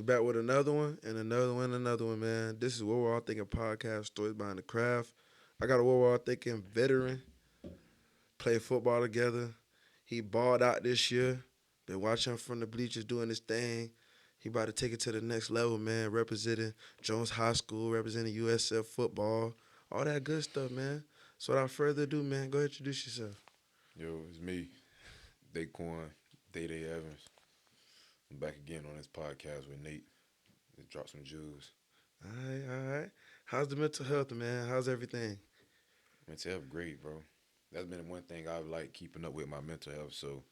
back with another one and another one and another one, man. This is what we're all thinking podcast, stories behind the craft. I got a what we're all thinking veteran, played football together. He balled out this year. Been watching him from the bleachers doing his thing. He about to take it to the next level, man. Representing Jones High School, representing USF football, all that good stuff, man. So without further ado, man, go ahead and introduce yourself. Yo, it's me, Daquan, DayDay Evans. I'm back again on this podcast with Nate. Let's drop some jewels. All right, all right. How's the mental health, man? How's everything? Mental health, great, bro. That's been one thing I've liked keeping up with my mental health. So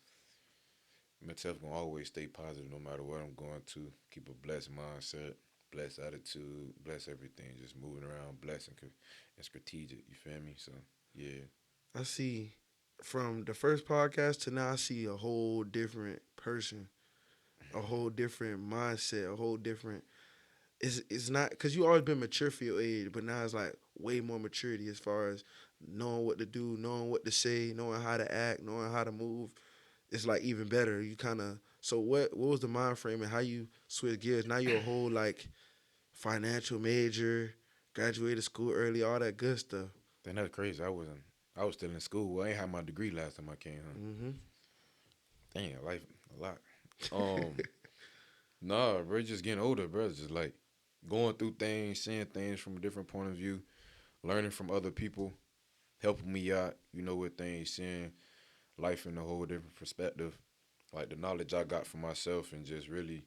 mental health gonna always stay positive no matter what I'm going to. Keep a blessed mindset, blessed attitude, bless everything. Just moving around, blessed and strategic. You feel me? So yeah, I see from the first podcast to now, I see a whole different person, a whole different mindset, a whole different. It's not because you always been mature for your age, but now it's like way more maturity as far as knowing what to do, knowing what to say, knowing how to act, knowing how to move. It's like even better. You kind of so what was the mind frame and how you switch gears? Now you're a whole like financial major, graduated school early, all that good stuff. then that's crazy. I was still in school. Well, I ain't had my degree last time I came home. Mm-hmm. Dang, life a lot. Um, Nah, bro, just getting older, bro. It's just like going through things, seeing things from a different point of view, learning from other people, helping me out, with things, seeing life in a whole different perspective. Like the knowledge I got for myself and just really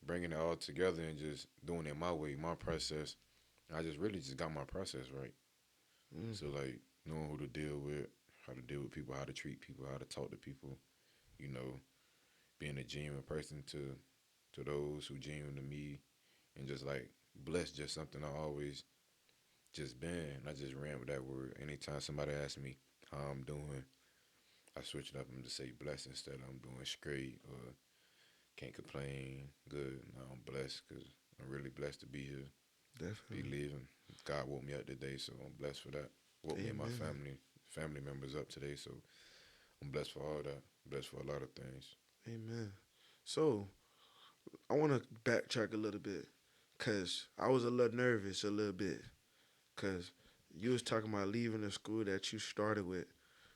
bringing it all together and just doing it my way, my process. I just really just got my process right. Mm, So like knowing who to deal with, how to deal with people, how to treat people, how to talk to people, you know, being a genuine person to those who genuine to me and just like blessed just something I always just been. I just ran with that word. Anytime somebody asks me how I'm doing, I switch it up and just say blessed instead of I'm doing straight or can't complain. Good. No, I'm blessed because I'm really blessed to be here, be definitely. living. God woke me up today, so I'm blessed for that. Woke me and my Amen. family members up today, so I'm blessed for all that. Blessed for a lot of things. Amen. So I want to backtrack a little bit because I was a little nervous a little bit because you was talking about leaving the school that you started with.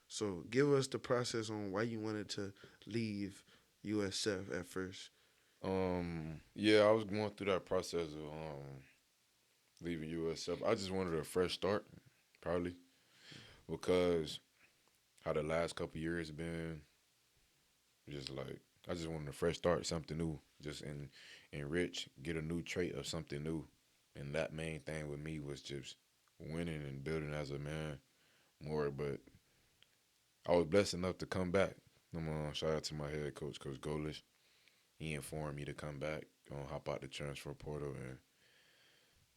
So give us the process on why you wanted to leave USF at first. Yeah, I was going through that process of leaving USF. I just wanted a fresh start, probably because how the last couple years been, just like I just wanted a fresh start, something new, just enrich, get a new trait of something new, and that main thing with me was just winning and building as a man more. But I was blessed enough to come back. Shout out to my head coach, Coach Golish. He informed me to come back, hop out the transfer portal, and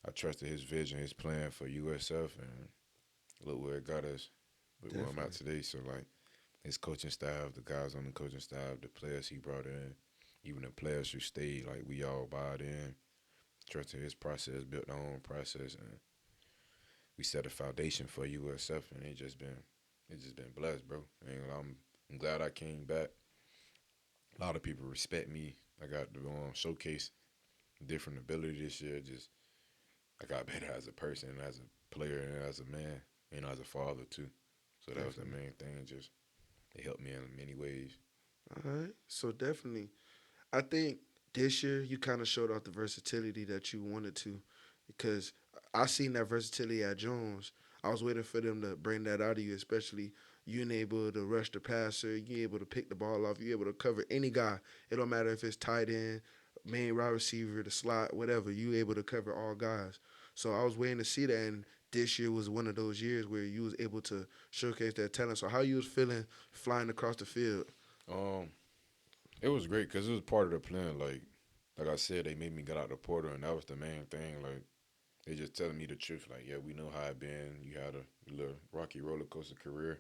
I trusted his vision, his plan for USF, and look where it got us. Look where I'm at Definitely. today. So like his coaching staff, the guys on the coaching staff, the players he brought in, even the players who stayed, like we all bought in, trusted his process, built our own process, and we set a foundation for USF, and it just been blessed, bro. And I'm glad I came back. A lot of people respect me. I got to showcase different ability this year. Just I got better as a person, as a player, and as a man, and as a father too. So that was the Definitely. main thing. Just it helped me in many ways. All right. So definitely, I think this year you kind of showed off the versatility that you wanted to, because I seen that versatility at Jones. I was waiting for them to bring that out of you, especially you being able to rush the passer, you able to pick the ball off, you able to cover any guy. It don't matter if it's tight end, main wide receiver, the slot, whatever. You able to cover all guys. So I was waiting to see that, and this year was one of those years where you was able to showcase that talent. So how you was feeling flying across the field? Um, it was great because it was part of the plan. Like I said, they made me get out the portal, and that was the main thing. Like they just telling me the truth. Like, yeah, we know how it been. You had a little rocky roller coaster career,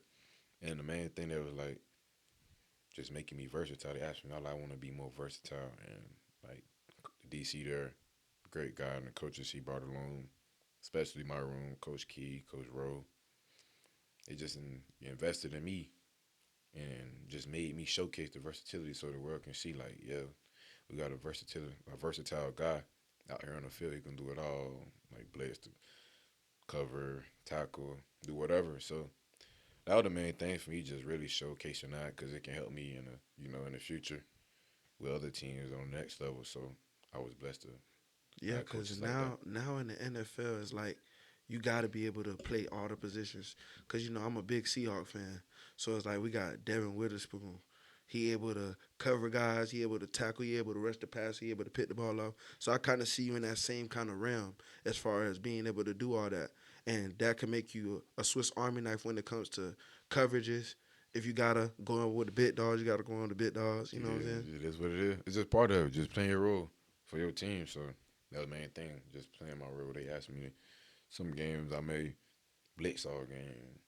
and the main thing that was like just making me versatile. They asked me, all I want to be more versatile, and like DC there, great guy, and the coaches he brought along, especially my room, Coach Key, Coach Rowe. They just invested in me and just made me showcase the versatility so the world can see like, yeah, We got a versatile guy out here on the field. He can do it all, like blitz, cover, tackle, do whatever. So that was the main thing for me, just really showcasing that because it can help me in in the future with other teams on the next level. So I was blessed to Yeah, have because coaches like that. now in the NFL, it's like you got to be able to play all the positions. Because, I'm a big Seahawk fan. So it's like we got Devin Witherspoon. He able to cover guys. He able to tackle. He able to rush the pass. He able to pick the ball off. So I kind of see you in that same kind of realm as far as being able to do all that. And that can make you a Swiss Army knife when it comes to coverages. If you got to go on with the big dogs, you got to go on the big dogs. You know what I'm saying? Yeah, it is what it is. It's just part of it, just playing your role for your team. So that was the main thing, just playing my role. They asked me some games I may blitz all game,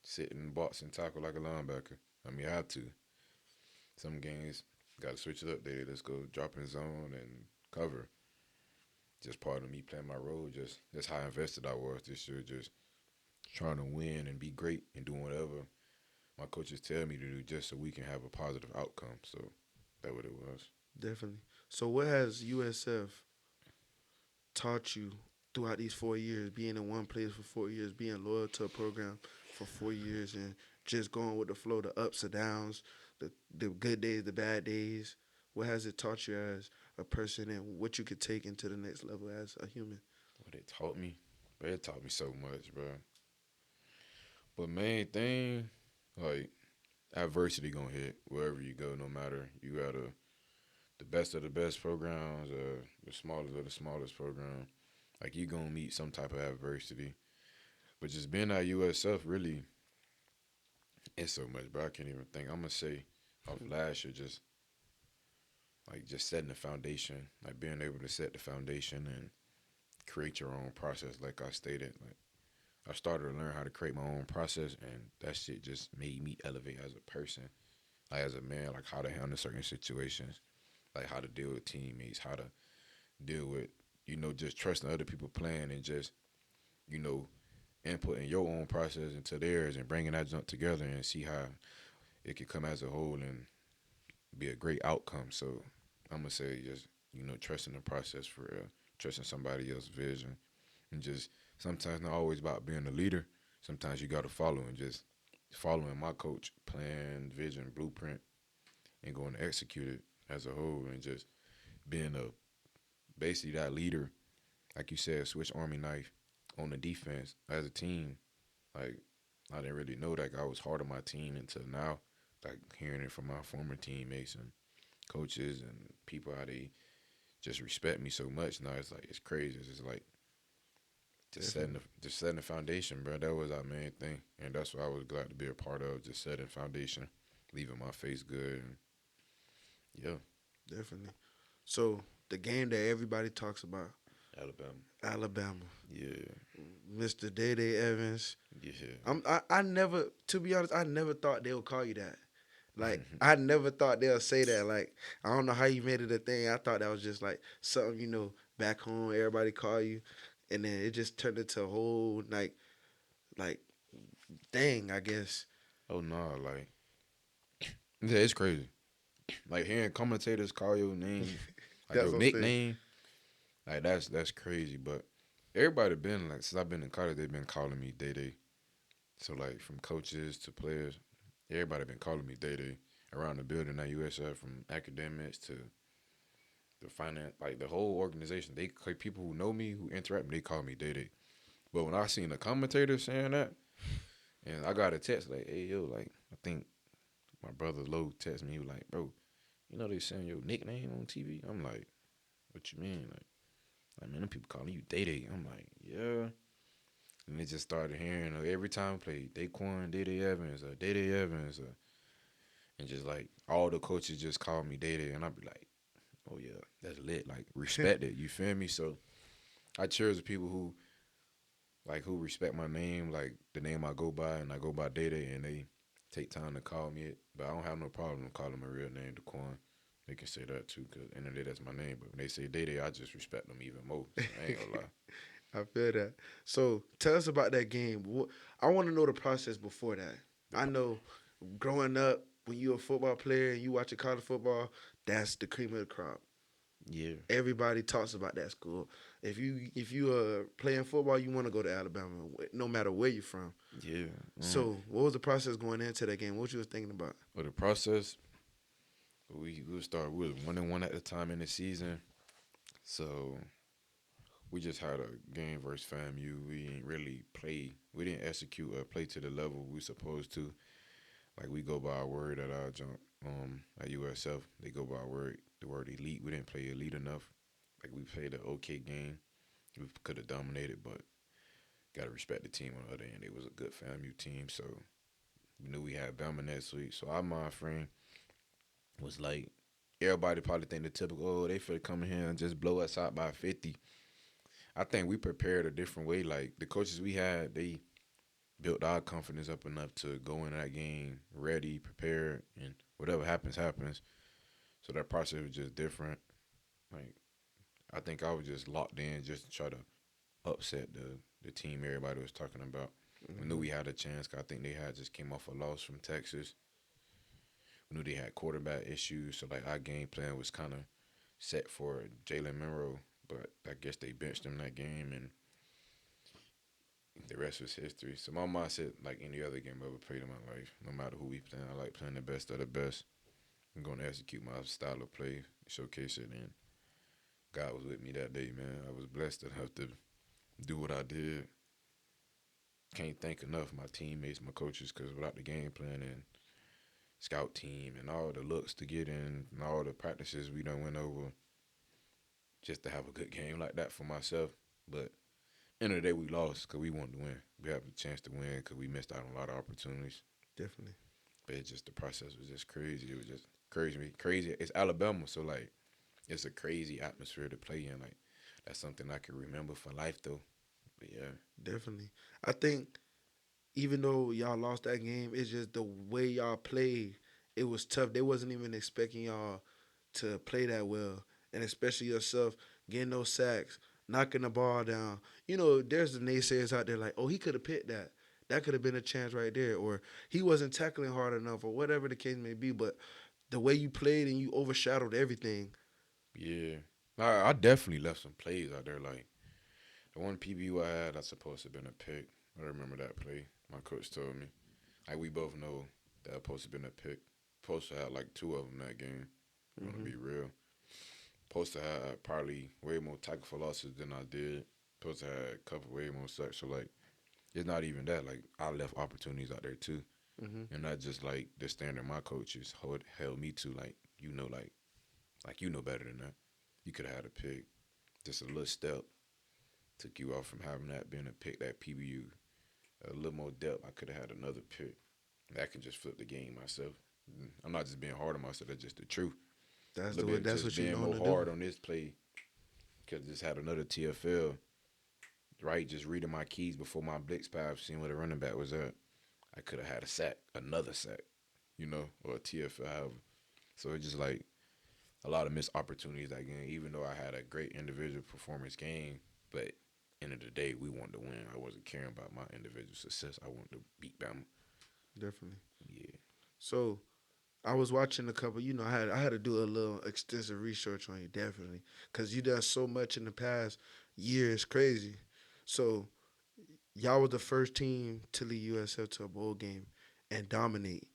sit in the box and tackle like a linebacker. I mean, I have to. Some games got to switch it up. Let's go drop in zone and cover. Just part of me playing my role. Just how invested I was this year. Just trying to win and be great and doing whatever my coaches tell me to do, just so we can have a positive outcome. So that's what it was. Definitely. So what has USF taught you throughout these 4 years, being in one place for 4 years, being loyal to a program for 4 years, and just going with the flow, the ups and downs, the good days, the bad days? What has it taught you as a person, and what you could take into the next level as a human? What it taught me, bro, it taught me so much, bro. But main thing, like adversity gonna hit wherever you go, no matter you got the best of the best programs, the smallest of the smallest program. Like you gonna meet some type of adversity. But just being at USF really, it's so much, bro. I can't even think. I'm gonna say off last year, just setting the foundation, like being able to set the foundation and create your own process. Like I stated, like I started to learn how to create my own process, and that shit just made me elevate as a person, like as a man, like how to handle certain situations, like how to deal with teammates, how to deal with, just trusting other people playing and just, you know, inputting your own process into theirs and bringing that jump together and see how it could come as a whole and be a great outcome. So I'm gonna say just, trusting the process for real, trusting somebody else's vision, and just sometimes not always about being a leader. Sometimes you gotta follow and just following my coach plan, vision, blueprint, and going to execute it as a whole, and just being a basically that leader, like you said, switch army knife on the defense as a team. Like I didn't really know that I was hard on my team until now. Like hearing it from my former teammates and coaches and people how they just respect me so much. Now it's like it's crazy. It's just like just setting the foundation, bro. That was our main thing, and that's what I was glad to be a part of. Just setting foundation, leaving my face good, and yeah, Definitely. So the game that everybody talks about, Alabama. Alabama, Yeah, Mr. DayDay Evans. yeah. I never, to be honest, I never thought they would call you that. Like I never thought they'll say that. Like I don't know how you made it a thing. I thought that was just like something back home. Everybody call you, and then it just turned into a whole like thing. I guess Oh no, like yeah, it's crazy. Like hearing commentators call your name, like that's your what I'm saying. nickname, like that's crazy. But everybody been like since I've been in college, they've been calling me Day Day. So like from coaches to players, everybody been calling me Day Day around the building at USF, from academics to the finance, like the whole organization. They like, people who know me, who interact with me, they call me Day Day. But when I seen a commentator saying that, and I got a text like, "Hey yo, like I think my brother Low texted me. He was like, bro, they saying your nickname on TV." I'm like, "What you mean?" Like, man, them people calling you Day Day. I'm like, "Yeah." And they just started hearing every time I play Daquan, DayDay Evans, DayDay Evans, and just like all the coaches just call me Day Day, and I'd be like, "Oh yeah, that's lit." Like respect it. You feel me? So I cherish the people who respect my name, like the name I go by, and I go by Day Day, and they take time to call me it. But I don't have no problem calling my real name Daquan. They can say that too, cause in the day that's my name. But when they say Day Day, I just respect them even more. So I ain't gonna lie. I feel that. So tell us about that game. I want to know the process before that. I know growing up when you're a football player and you watching college football, that's the cream of the crop. Yeah. Everybody talks about that school. If you playing football, you want to go to Alabama, no matter where you're from. Yeah. So, what was the process going into that game? What you was thinking about? But the process, we was 1-1 at the time in the season. So we just had a game versus FAMU. We didn't really play. We didn't execute or play to the level we supposed to. Like we go by our word at our jump. At USF, they go by our word. The word elite. We didn't play elite enough. Like we played an okay game. We could have dominated, but gotta respect the team on the other end. It was a good FAMU team, so we knew we had Bama next week. So our mind frame was like everybody probably think the typical, oh, they finna come in here and just blow us out by 50. I think we prepared a different way. Like the coaches we had, they built our confidence up enough to go in that game ready, prepared, and whatever happens, happens. So that process was just different. Like I think I was just locked in just to try to upset the team everybody was talking about. We knew Mm-hmm. we had a chance. 'Cause I think they had just came off a loss from Texas. We knew they had quarterback issues, so like our game plan was kind of set for Jaylen Monroe, but I guess they benched him that game, and the rest was history. So my mindset, like any other game I ever played in my life, no matter who we playing, I like playing the best of the best. I'm gonna execute my style of play, showcase it, and God was with me that day, man. I was blessed enough to do what I did. Can't thank enough my teammates, my coaches, because without the game plan and scout team and all the looks to get in and all the practices we done went over just to have a good game like that for myself. But end of the day, we lost because we wanted to win. We had a chance to win because we missed out on a lot of opportunities. Definitely. But it just the process was just crazy. It was just crazy, crazy. It's Alabama, so like it's a crazy atmosphere to play in. Like that's something I can remember for life, though. But yeah, Definitely. I think even though y'all lost that game, it's just the way y'all played. It was tough. They wasn't even expecting y'all to play that well, and especially yourself getting those sacks, knocking the ball down. There's the naysayers out there like, oh, he could have picked that. That could have been a chance right there, or he wasn't tackling hard enough, or whatever the case may be. But the way you played and you overshadowed everything. yeah. I definitely left some plays out there. Like the one PBU I had, that's supposed to have been a pick. I remember that play. My coach told me. Like we both know that supposed to have been a pick. Supposed to have like two of them that game. I'm gonna Hmm. be real. Supposed to have probably way more tackle for losses than I did. Supposed to have a couple way more sacks. So like it's not even that. Like I left opportunities out there too, Hmm. and not just like the standard my coaches held me to. Like you know better than that. You could have had a pick, just a little step took you off from having that being a pick that PBU. A little more depth, I could have had another pick. That can just flip the game myself. I'm not just being hard on myself. That's just the truth. A That's little the way. bit That's just what you being known more to do. hard on this play because just had another TFL. Right, just reading my keys before my blitz path, seeing where the running back was at. I could have had a sack, another sack, or a TFL. However. So it's just like a lot of missed opportunities that game. Even though I had a great individual performance game, but end of the day, we wanted to win. I wasn't caring about my individual success. I wanted to beat Bama. Definitely. Yeah. So I was watching a couple. I had to do a little extensive research on you, definitely, because you done so much in the past year. It's crazy. So y'all was the first team to lead USF to a bowl game and dominate.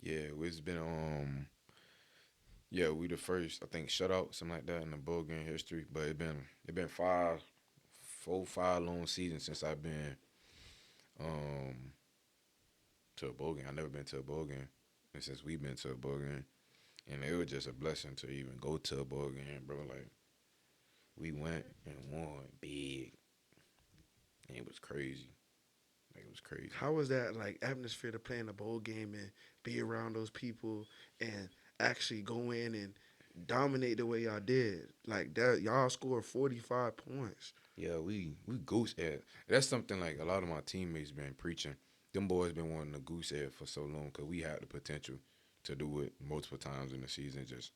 Yeah, it's been yeah, we the first I think shutout something like that in the bowl game history. But it been 5 long seasons since I've been um to a bowl game. I never been to a bowl game, and since we've been to a bowl game, and it was just a blessing to even go to a bowl game, bro. Like we went and won big, and it was crazy. Like it was crazy. How was that like atmosphere to play in a bowl game and be around those people and actually go in and dominate the way y'all did? Like that, y'all scored 45 points. Yeah, we goose egg. That's something like a lot of my teammates been preaching. Them boys been wanting to goose egg for so long because we had the potential to do it multiple times in the season. Just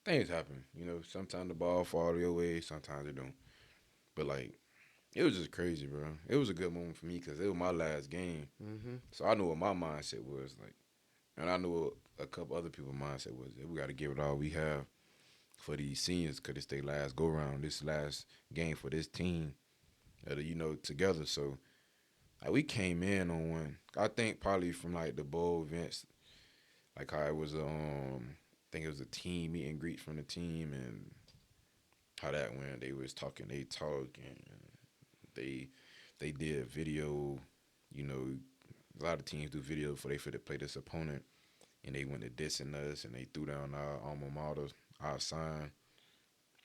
things happen, Sometimes the ball fall your way, sometimes it don't. But like it was just crazy, bro. It was a good moment for me because it was my last game, Hmm. so I knew what my mindset was like. And I know a couple other people's mindset was that we got to give it all we have for these seniors because it's their last go round, this last game for this team, together. So like we came in on one. I think probably from like the bowl events, like how it was I think it was a team meet and greet from the team and how that went. They was talking, they talk, and they they did video. You know, a lot of teams do video before they fit to play this opponent, and they went to dissing us and they threw down our alma mater, our sign.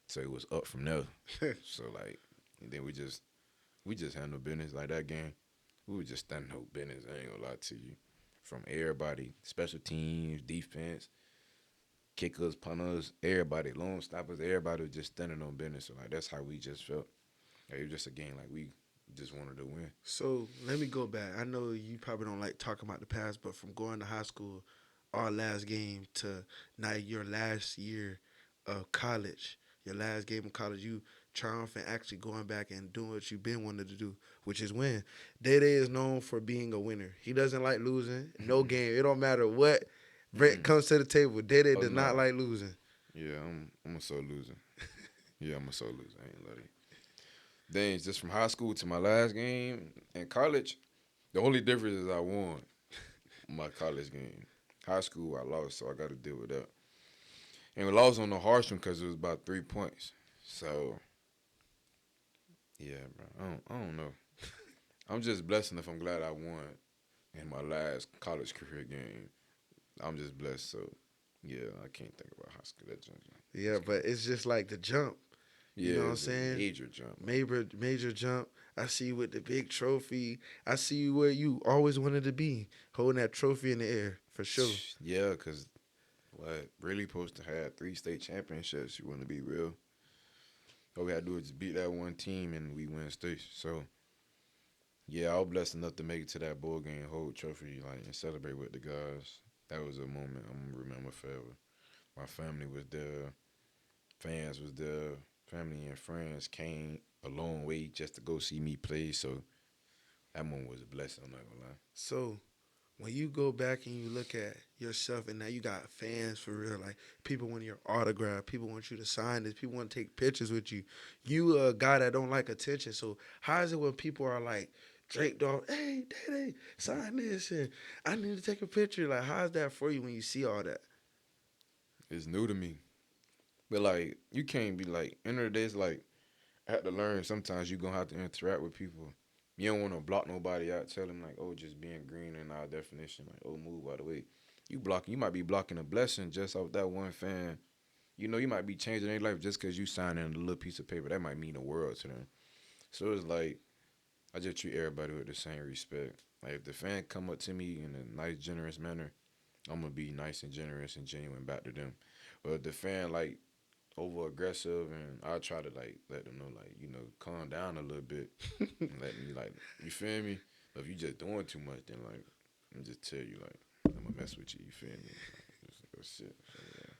So it was up from there. So like, and then we just handled business like that game. We were just standing no business. I ain't gonna lie to you. From everybody, special teams, defense, kickers, punters, everybody, long stoppers, everybody was just standing on business. So like that's how we just felt. Like, it was just a game like we just wanted to win. So let me go back. I know you probably don't like talking about the past, but from going to high school, our last game to now your last year of college, your last game of college, you triumphant actually going back and doing what you've been wanting to do, which is win. DayDay is known for being a winner. He doesn't like losing. No game. It don't matter what Brett Mm-mm. comes to the table. DayDay Oh does not no. like losing. Yeah, I'm a sole loser. Yeah, I'm a sole loser. I ain't let it. Then just from high school to my last game in college, the only difference is I won my college game. High school I lost, so I got to deal with that. And we lost on the harsh one because it was about 3 points. So yeah, bro, I don't know. I'm just blessed enough. I'm glad I won in my last college career game. I'm just blessed. So yeah, I can't think about high school. That jump. Yeah, but it's just like the jump. You Yeah, know what I'm it's a saying? major jump. Major jump. I see you with the big trophy. I see you where you always wanted to be, holding that trophy in the air for sure. Yeah, because what really supposed to have 3 state championships. You want to be real. All we had to do is just beat that one team and we win states. So yeah, I was blessed enough to make it to that bowl game, hold trophy, like and celebrate with the guys. That was a moment I'm gonna remember forever. My family was there, fans was there, family and friends came a long way just to go see me play. So that moment was a blessing. I'm not gonna lie. So when you go back and you look at yourself and now you got fans for real, like people want your autograph, people want you to sign this, people want to take pictures with you. You a guy that don't like attention. So how is it when people are like draped off, hey, Daddy, sign this and I need to take a picture? Like how's that for you when you see all that? It's new to me, but like you can't be like end of the day. It's like I had to learn. Sometimes you gonna have to interact with people. You don't want to block nobody out. Tell them like, oh, just being green in our definition. Like, oh, move out of the way. You might be blocking a blessing just off that one fan. You know, you might be changing their life just because you signing a little piece of paper. That might mean the world to them. So it's like I just treat everybody with the same respect. Like if the fan come up to me in a nice, generous manner, I'm gonna be nice and generous and genuine back to them. But if the fan like over aggressive and I try to like let them know like, calm down a little bit and let me like you feel me? But if you just doing too much then like I'm just tell you like I'm gonna mess with you, you feel me? Like, just shit.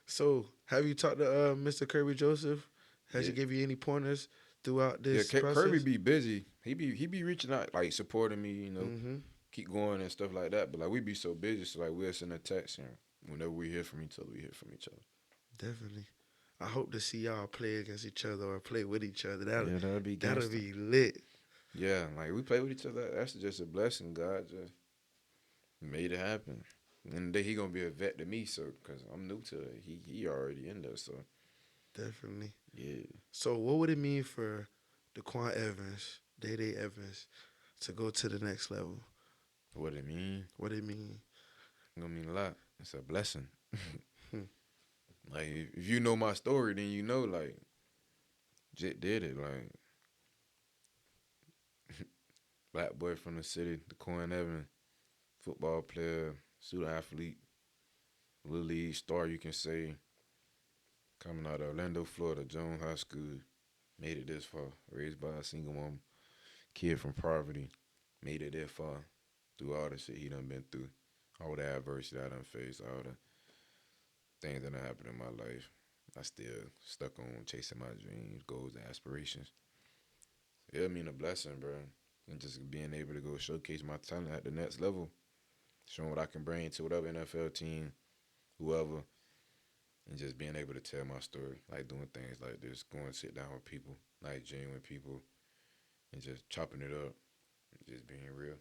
So, So have you talked to Mr. Kirby Joseph? Has yeah. he give you any pointers throughout Yeah, this Kirby process? be busy. He be reaching out, like supporting me, Mm-hmm. keep going and stuff like that. But like we be so busy, so like we'll send a text and whenever we hear from each other, we hear from each other. Definitely. I hope to see y'all play against each other or play with each other. That'll Yeah, that'll be that'll gangster. be lit. Yeah, like we play with each other. That's just a blessing. God just made it happen. And then he gonna be a vet to me, so because I'm new to it. He already in there, so Definitely. yeah. So what would it mean for Daquan Evans, DayDay Evans, to go to the next level? What it mean? What it mean? It gonna mean a lot. It's a blessing. Hmm. Like if you know my story, then you know like Jet did it. Like black boy from the city, Daquan Evans, football player, student athlete, little league star, you can say, coming out of Orlando, Florida, Jones High School, made it this far. Raised by a single mom, kid from poverty, made it that far through all the shit he done been through, all the adversity I done faced, all the things that done happened in my life. I still stuck on chasing my dreams, goals, and aspirations. It'll mean a blessing, bro. And just being able to go showcase my talent at the next level showing what I can bring to whatever NFL team, whoever, and just being able to tell my story, like doing things like this, going to sit down with people, like genuine people, and just chopping it up, and just being real.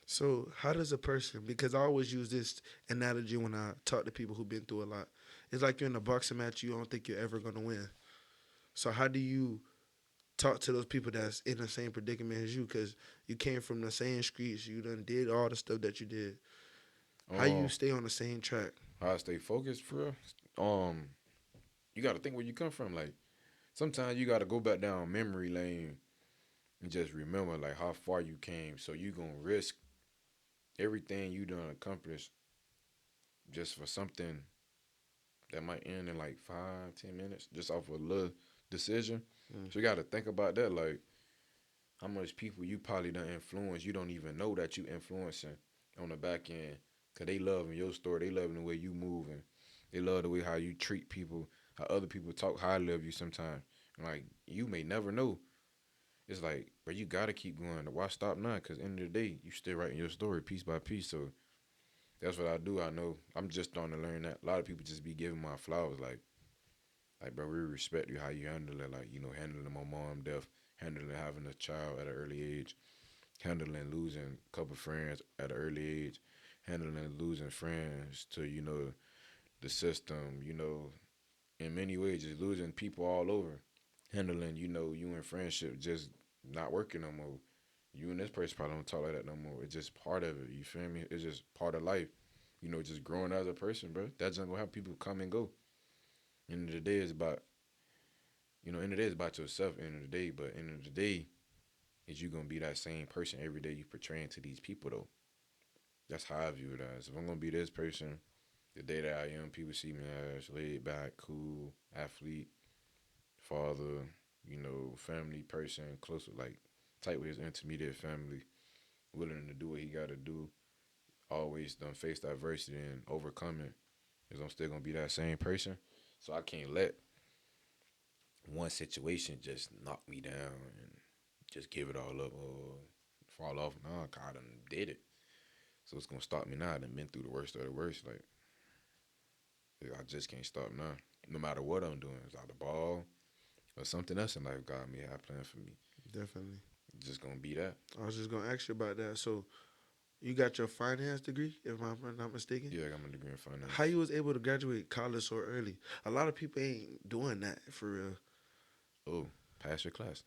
So, how does a person, because I always use this analogy when I talk to people who've been through a lot. It's like you're in a boxing match, you don't think you're ever going to win. So, how do you talk to those people that's in the same predicament as you? Because you came from the same streets, you done did all the stuff that you did. How you Um, stay on the same track? how I stay focused for real. Um, you got to think where you come from. Like sometimes you got to go back down memory lane and just remember like how far you came. So you gonna risk everything you done accomplished just for something that might end in like 5, 10 minutes, just off a little decision. Mm. So you got to think about that. Like how much people you probably done influence. You don't even know that you influencing on the back end. Cause they loving your story. They loving the way you moving. They love the way how you treat people. How other people talk highly of you sometimes. And like you may never know. It's like, but you gotta keep going. Why stop now? Cause end of the day, you still writing your story piece by piece. So that's what I do. I know I'm just starting to learn that. A lot of people just be giving my flowers like bro, we respect you how you handle it. Like, handling my mom death, handling having a child at an early age, handling losing a couple friends at an early age, handling losing friends to, the system, in many ways, just losing people all over. Handling, you in friendship just not working no more. You and this person probably don't talk like that no more. It's just part of it. You feel me? It's just part of life. Just growing as a person, bro. That's not gonna have people come and go. End of the day is about, end of the day is about yourself. End of the day, but end of the day is you gonna be that same person every day you portraying to these people though. That's how I view it as. If I'm gonna be this person, the day that I am, people see me as laid back, cool, athlete, father, family person, close with like tight with his intermediate family, willing to do what he gotta do, always done face diversity and overcome it. Cause I'm still gonna be that same person. So I can't let one situation just knock me down and just give it all up or fall off. No, I done did it. So it's gonna stop me now. I done been through the worst of the worst. Like I just can't stop now. No matter what I'm doing, it's either ball or something else in life God may have planned for me. Definitely. It's just gonna be that. I was just gonna ask you about that. So, you got your finance degree, if I'm not mistaken. Yeah, I got my degree in How finance. you was able to graduate college so early? A lot of people ain't doing that for real. Oh, pass your class.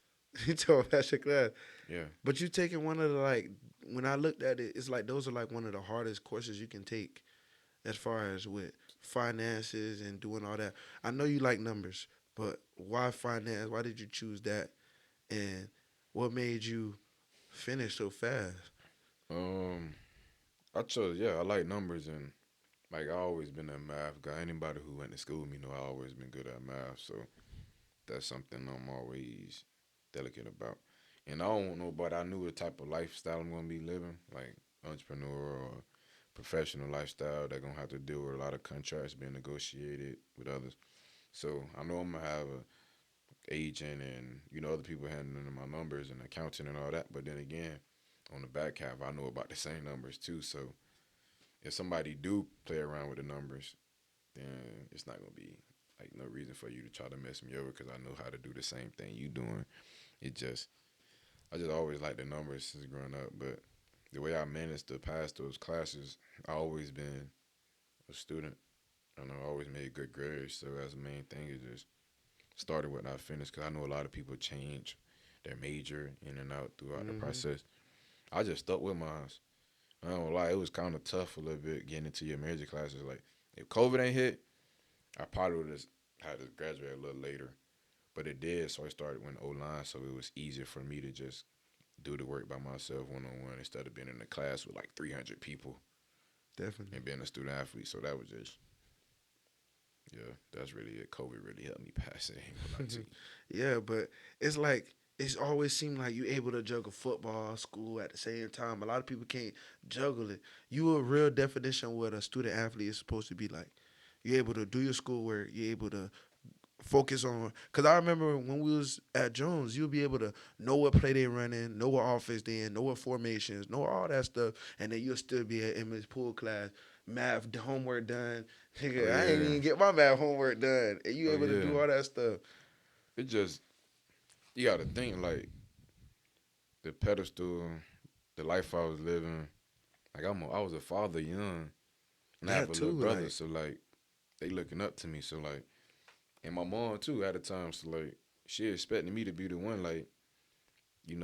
You told pass your class, Yeah. but you taking one of the like. When I looked at it, it's like those are like one of the hardest courses you can take as far as with finances and doing all that. I know you like numbers, but why finance? Why did you choose that? And what made you finish so fast? Um, I chose. Yeah, I like numbers and like I always been a math guy. Anybody who went to school with me know I always been good at math. So that's something I'm always delicate about. And I don't know, but I knew the type of lifestyle I'm gonna be living, like entrepreneur or professional lifestyle. They're gonna have to deal with a lot of contracts being negotiated with others. So I know I'm gonna have a agent and other people handling my numbers and accounting and all that. But then again, on the back half, I know about the same numbers too. So if somebody do play around with the numbers, then it's not gonna be like no reason for you to try to mess me over because I know how to do the same thing you doing. It just I just always liked the numbers since growing up, but the way I managed to pass those classes, I always been a student and I always made good grades. So that's the main thing is just starting with not finished because I know a lot of people change their major in and out throughout the Mm-hmm. process. I just stuck with mine. I don't lie, it was kind of tough a little bit getting into your major classes. Like if COVID ain't hit, I probably would have had to graduate a little later, but it did. So I started with O line, so it was easier for me to just do the work by myself 1-on-1 instead of being in a class with like 300 people Definitely. and being a student athlete. So that was just yeah, that's really it. COVID really helped me pass it. I ain't gonna lie to you. Yeah, but it's like it's always seemed like you able to juggle football, school at the same time. A lot of people can't juggle it. You a real definition of what a student athlete is supposed to be like. You're able to do your schoolwork. You're able to focus on. Cause I remember when we was at Jones, you'll be able to know what play they running, know what offense they in, know what formations, know all that stuff, and then you'll still be at Emmett Pool class, math homework done. Oh Nigga, I ain't yeah. even get my math homework done, and you Oh able to yeah. do all that stuff. It just you gotta think like the pedestal, the life I was living. Like I was a father young, and I have That a little too, brother, like so like they looking up to me. So like, and my mom too at the time. So like, she expecting me to be the one like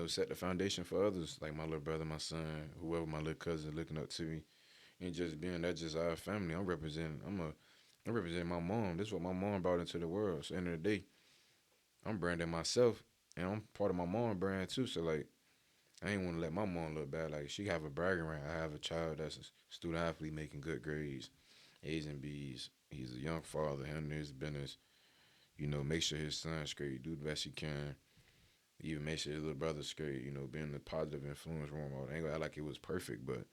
set the foundation for others, like my little brother, my son, whoever, my little cousin looking up to me, and just being that just our family. I'm representing my mom. This is what my mom brought into the world. So at the end of the day, I'm branding myself, and I'm part of my mom brand too. So like, I ain't want to let my mom look bad. Like she have a bragging right. I have a child that's a student athlete making good grades, A's and B's. He's a young father, handling his business. Make sure his son's straight, do the best he can. Even make sure his little brother's straight. Being a positive influence role model. I ain't gonna act like it was perfect, but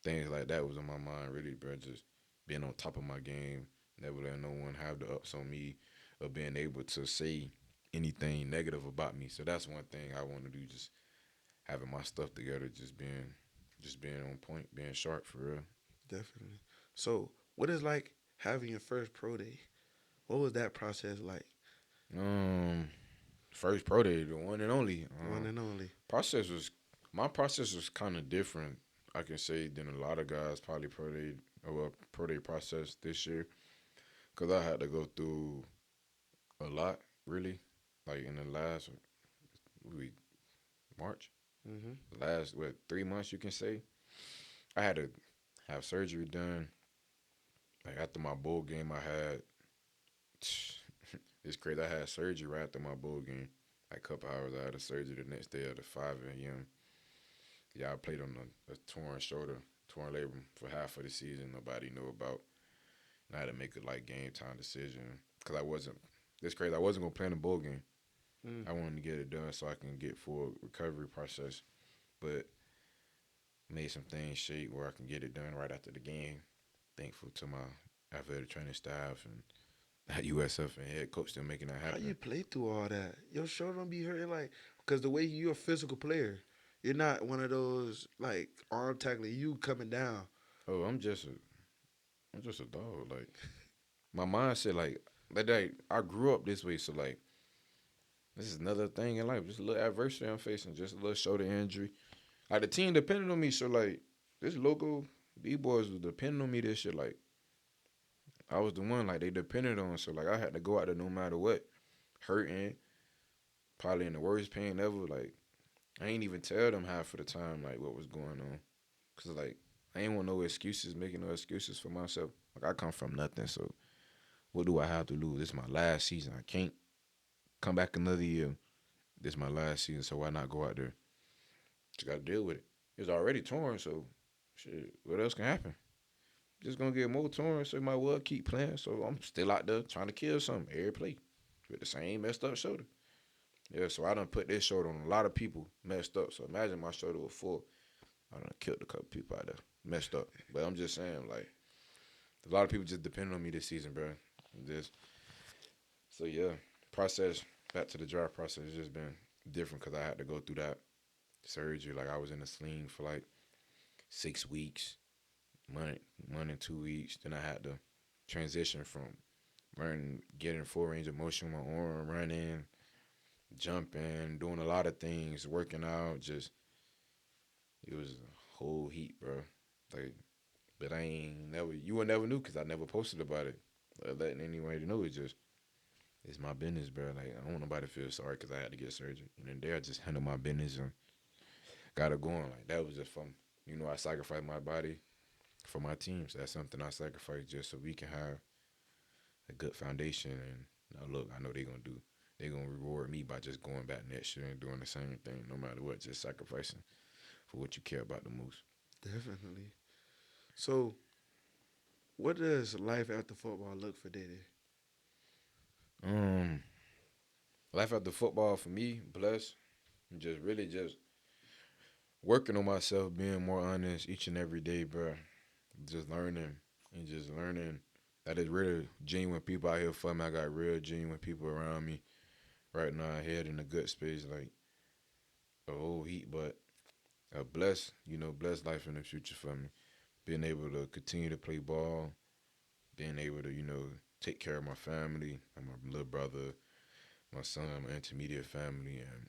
things like that was on my mind really, bro. Just being on top of my game, never letting no one have the ups on me, or being able to say anything negative about me. So that's one thing I want to do. Just having my stuff together, just being on point, being sharp for real. definitely. So, what is like having your first pro day? What was that process like? Um, First pro day, the one and only. One and only. Process was My process was kind of different. I can say than a lot of guys probably pro day process this year, cause I had to go through a lot really, like in the last we March, Mm-hmm. last 3 months you can say. I had to have surgery done. Like after my bowl game, I had it's crazy. I had surgery right after my bowl game. Like a couple hours, I had a surgery the next day at the 5 a.m. Yeah, I played on a torn shoulder, torn labrum for half of the season. Nobody knew about. And I had to make a like game time decision because I wasn't. It's crazy. I wasn't gonna play in the bowl game. Mm. I wanted to get it done so I can get full recovery process, but made some things shake where I can get it done right after the game. Thankful to my athletic training staff and at USF and head coach still making that How you happen. play through all that? Your shoulder don't be hurting like because the way you're a physical player, you're not one of those like arm tackling you coming down. Oh, I'm just a dog. Like my mindset, like that. I grew up this way, so like this is another thing in life. Just a little adversity I'm facing, just a little shoulder injury. Like the team depended on me, so like this local B boys was depending on me this year. Like I was the one like they depended on, so like I had to go out there no matter what, hurting, probably in the worst pain ever. Like I ain't even tell them half of the time like what was going on, cause like I ain't want no excuses, making no excuses for myself. Like I come from nothing, so what do I have to lose? This is my last season. I can't come back another year. This is my last season, so why not go out there? Just gotta deal with it. It's already torn, so shit. What else can happen? Just gonna get more torn, so you might well keep playing. So I'm still out there trying to kill something every play with the same messed up shoulder. Yeah, so I done put this shoulder on a lot of people messed up. So imagine my shoulder was full. I done killed a couple people out there messed up. But I'm just saying, like, a lot of people just depending on me this season, bro. Just so yeah, process back to the draft process has just been different because I had to go through that surgery. Like I was in a sling for like 6 weeks, month and 2 weeks. Then I had to transition from learning, getting full range of motion with my arm, running, jumping, doing a lot of things, working out. Just it was a whole heat, bro. Like, but I ain't never. You would never knew because I never posted about it. Letting anybody know it's my business, bro. Like I don't want nobody to feel sorry because I had to get surgery. And then there, I just handled my business and got it going. Like that was just fun. I sacrificed my body for my teams. That's something I sacrificed just so we can have a good foundation. And look, I know they're gonna do. They're gonna reward me by just going back next year and doing the same thing, no matter what. Just sacrificing for what you care about the most. Definitely. So, what does life after football look for Diddy? Um, Life after football for me, blessed. Just really just working on myself, being more honest each and every day, bro. Just learning and just learning That is really genuine people out here for me. I got real genuine people around me right now. Head in a good space, like a whole heat, but a blessed, blessed life in the future for me. Being able to continue to play ball, being able to, take care of my family, and my little brother, my son, my intermediate family, and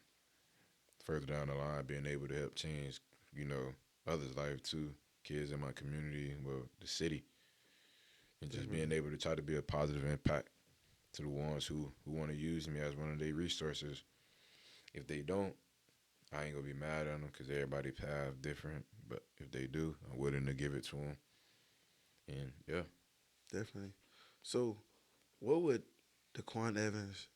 further down the line, being able to help change, you know, others' life too, kids in my community, well, the city, and just being Definitely. able to try to be a positive impact to the ones who want to use me as one of their resources. If they don't, I ain't gonna be mad at them because everybody path different. But if they do, I'm willing to give it to them. And yeah, Definitely. So, what would Daquan Evans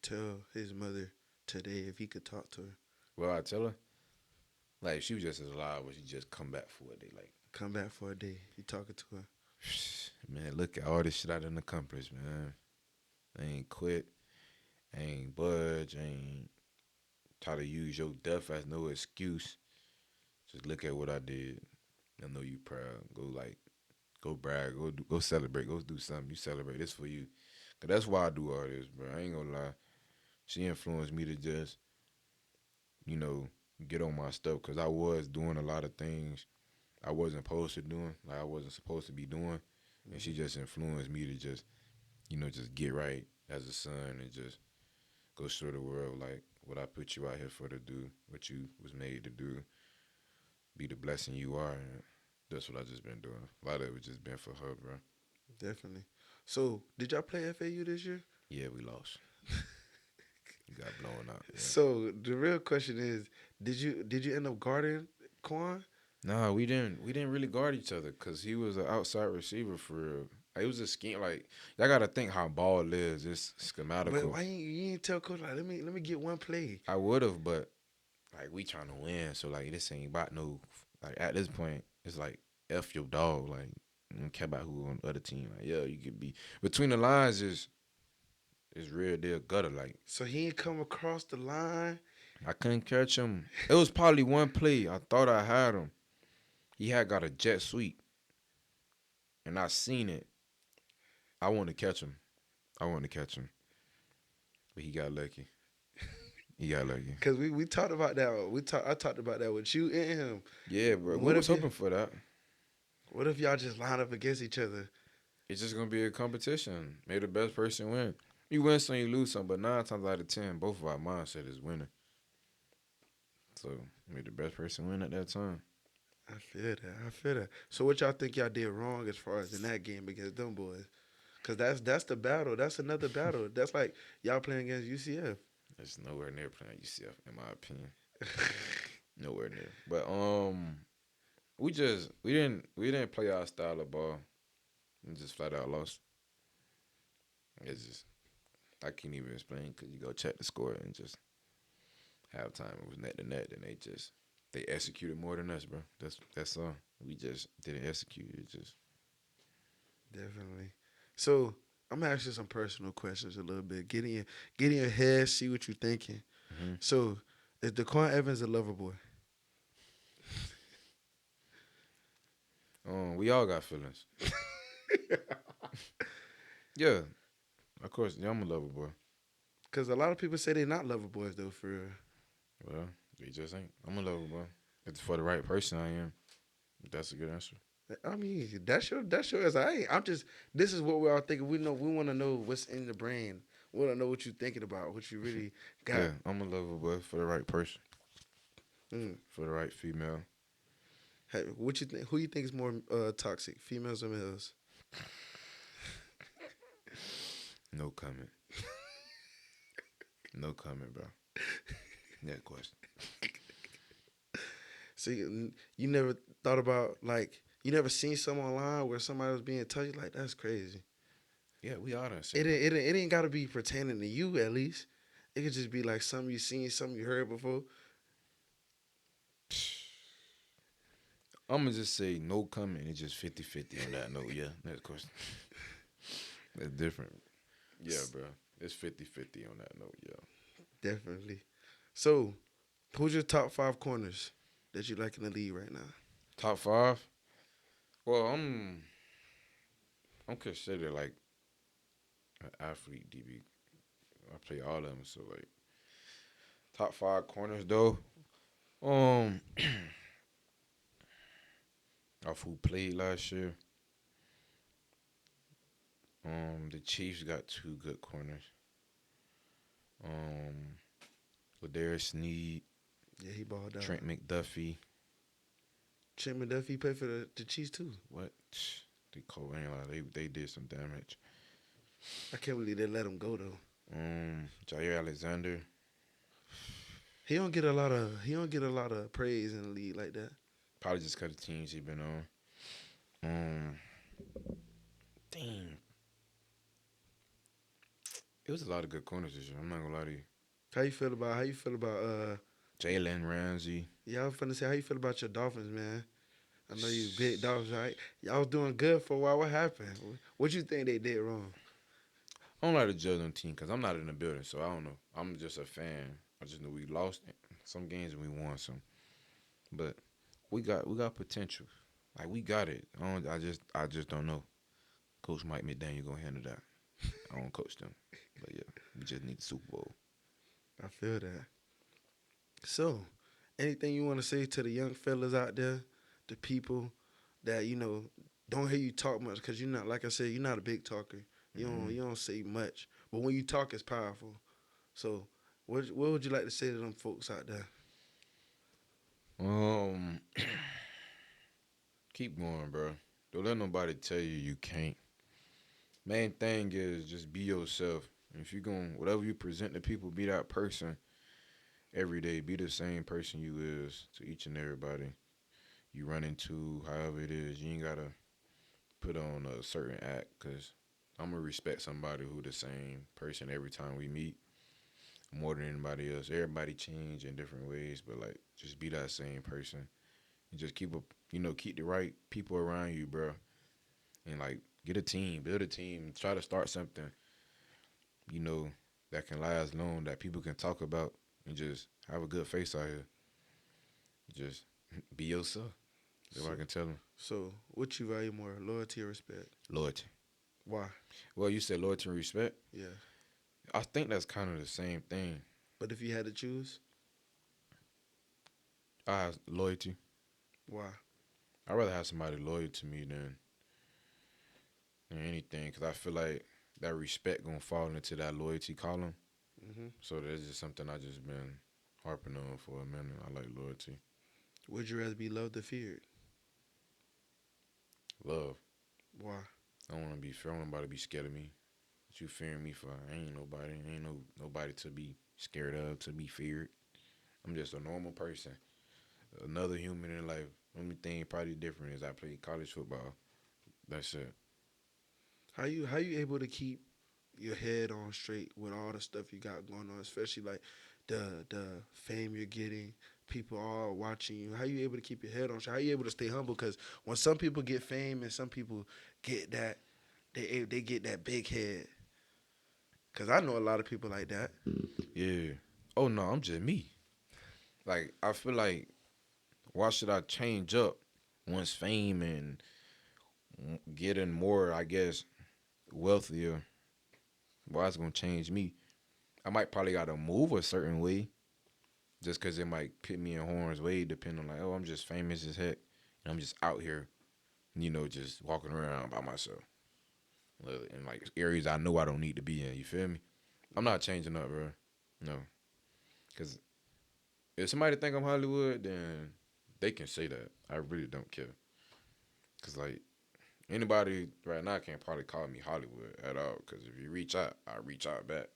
tell his mother today if he could talk to her? well, I tell her like she was just as alive, but she just come back for it. They like, Come back for a day. He talking to her. man, look at all this shit I done accomplished, man. I ain't quit. I ain't budge. I ain't try to use your death as no excuse. Just look at what I did. I know you proud. Go brag. Go celebrate. Go do something. You celebrate. This for you. Cause that's why I do all this, bro. I ain't gonna lie. She influenced me to just, you know, get on my stuff. Cause I was doing a lot of things I wasn't supposed to doing. Like I wasn't supposed to be doing. And she Hmm. just influenced me to just, just get right as a son and just go show the world like what I put you out here for to do, what you was made to do, be the blessing you are. And that's what I just been doing. A lot of it just been for her, bro. Definitely. So, did y'all play FAU this year? Yeah, we lost. We got blown out. Yeah. So the real question is, did you end up guarding Quan? Nah, we didn't really guard each other because he was an outside receiver for real. Like, it was a scheme. Like y'all gotta think how ball is. It's But schematical. why you ain't tell coach like let me get one play? I would have, but like we trying to win, so like this ain't about no. Like at this point, it's like f your dog. Like you don't care about who on the other team. Like yeah, you could be between the lines is real deal gutter. Like So he ain't come across the line. I couldn't catch him. It was probably one play. I thought I had him. He had got a jet sweep, and I seen it. I wanted to catch him. I wanted to catch him, but he got lucky. He got lucky. Cause we talked about that. I talked about that with you and him. Yeah, bro. We What was if you, hoping for that. what if y'all just line up against each other? It's just gonna be a competition. May the best person win. You win some, you lose some, but 9 times out of 10, both of our mindset is winning. So may the best person win at that time. I feel that. I feel that. So what y'all think y'all did wrong as far as in that game against them boys? Cause that's the battle. That's another battle. That's like y'all playing against UCF. It's nowhere near playing UCF, in my opinion. Nowhere near. But we didn't play our style of ball. We just flat out lost. It's just I can't even explain because you go check the score and just halftime it was net to net, and they executed more than us, bro. That's all. We just didn't execute. It just Definitely. So I'm gonna ask you some personal questions a little bit. Get in your head, see what you're thinking. hmm So is Daquan Evans a lover boy? we all got feelings. Yeah, of course. Yeah, I'm a lover boy. Cause a lot of people say they're not lover boys though. For real. Well, they just ain't. I'm a lover boy. If it's for the right person, I am. That's a good answer. I mean, that's your answer. I'm just. This is what we're all thinking. We want to know what's in the brain. We want to know what you're thinking about. What you really got. Yeah, I'm a lover boy for the right person, Mm. for the right female. Hey, what you think? Who you think is more toxic, females or males? No comment. No comment, bro. Next question. So you never thought about like you never seen someone online where somebody was being touched like that's crazy. Yeah, we all done It seen ain't- it ain't- it ain't got to be pertaining to you at least. It could just be like something you seen, something you heard before. it. I'm gonna just say no comment. It's just 50-50 on that note. Yeah, next question. That's different. Yeah, bro. It's 50-50 on that note. Yeah. Definitely. So, who's your top 5 corners that you like in the league right now? Top 5. Well, I'm considered like an athlete DB. I play all of them. So like top 5 corners though. Um, of who played last year. The Chiefs got 2 good corners. Um, Ladarius Sneed, Yeah, he balled out. Trent McDuffie. Trent McDuffie played for the Chiefs too. What? They cold. Ain't lie. They did some damage. I can't believe they let him go though. Jer Alexander. He don't get a lot of praise in the league like that. Probably just because the teams he been on. Um, Damn. It was a lot of good corners this year. I'm not gonna lie to you. How you feel about Jaylen Ramsey. yeah, I was finna say how you feel about your Dolphins, man? I know you big Dolphins, right? Y'all was doing good for a while. What happened? What you think they did wrong? I don't like to judge on team because I'm not in the building, so I don't know. I'm just a fan. I just know we lost some games and we won some, but we got potential. Like we got it. I just don't know. Coach Mike McDaniel gonna handle that. I don't coach them, but yeah, we just need the Super Bowl. I feel that. So, anything you want to say to the young fellas out there, the people that don't hear you talk much because you're not, like I said, you're not a big talker. You don't say much, but when you talk, it's powerful. So, what would you like to say to them folks out there? Um, Keep going, bro. Don't let nobody tell you can't. Main thing is just be yourself. If you going whatever you present to people, be that person every day. Be the same person you is to each and everybody you run into. However it is, you ain't gotta put on a certain act. Cause I'm gonna respect somebody who the same person every time we meet more than anybody else. Everybody change in different ways, but like just be that same person and just keep the right people around you, bro. And like get a team, build a team, try to start something, you know, that can last long, that people can talk about, and just have a good face out here. Just be yourself. That's what I So, can tell them. so what you value more, loyalty or respect? Loyalty. Why? Well, you said loyalty and respect. Yeah, I think that's kind of the same thing. but if you had to choose, I have loyalty. why? I'd rather have somebody loyal to me than anything, because I feel like that respect gonna fall into that loyalty column. hmm So that's just something I just been harping on for a minute. I like loyalty. Would you rather be loved or feared? Love. Why? I don't want to be fear. I don't want nobody to be scared of me. What you fearing me for? I ain't nobody. Ain't nobody to be scared of, to be feared. I'm just a normal person. Another human in life. Only thing probably different is I play college football. That's it. How you able to keep your head on straight with all the stuff you got going on, especially like the fame you're getting, people all watching you. How you able to keep your head on straight? How you able to stay humble? Because when some people get fame and some people get that, they get that big head. Because I know a lot of people like that. Yeah. Oh no, I'm just me. Like I feel like why should I change up once fame and getting more, I guess, wealthier? Why it's gonna change me? I might probably gotta move a certain way just because it might put me in harm's way, depending on like, oh, I'm just famous as heck and I'm just out here, just walking around by myself in like areas I know I don't need to be in. You feel me? I'm not changing up, bro. No, because if somebody think I'm Hollywood, then they can say that. I really don't care. Cause like anybody right now can't probably call me Hollywood at all. Cause if you reach out, I reach out back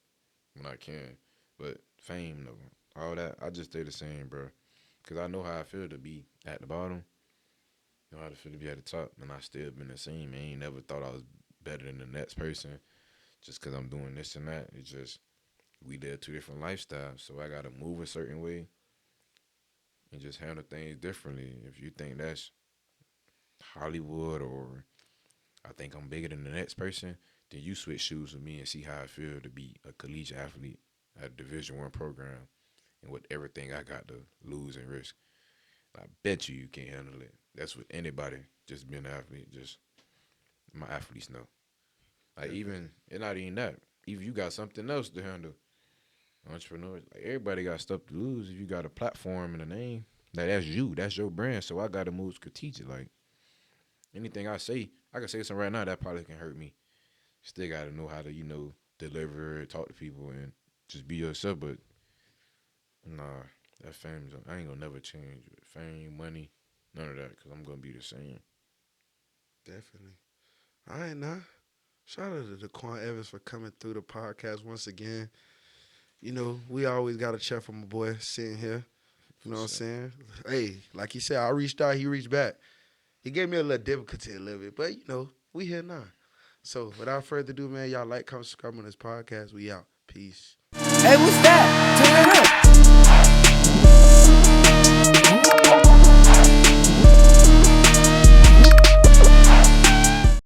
when I can. But fame, no, all that, I just stay the same, bro. Cause I know how I feel to be at the bottom. Know how to feel to be at the top, and I still been the same. I ain't never thought I was better than the next person just cause I'm doing this and that. It's just we live 2 different lifestyles, so I gotta move a certain way and just handle things differently. If you think that's Hollywood or I think I'm bigger than the next person, then you switch shoes with me and see how I feel to be a collegiate athlete at a Division I program and with everything I got to lose and risk. I bet you can't handle it. That's with anybody just being an athlete. Just my athletes know. Like even it's not even that. Even you got something else to handle. Entrepreneurs, like everybody got stuff to lose. If you got a platform and a name, like that's you, that's your brand. So I got to move strategic. Like anything I say, I can say something right now that probably can hurt me. Still got to know how to, deliver, talk to people, and just be yourself. But nah, that fame, I ain't gonna never change. Fame, money, none of that, because I'm gonna be the same. Definitely. All right, now. Shout out to Daquan Evans for coming through the podcast once again. We always got a check from my boy sitting here. You know what I'm saying? Hey, like he said, I reached out, he reached back. He gave me a little difficulty a little bit, but we here now. So without further ado, man, y'all like, comment, subscribe on this podcast. We out. Peace. Hey, what's that?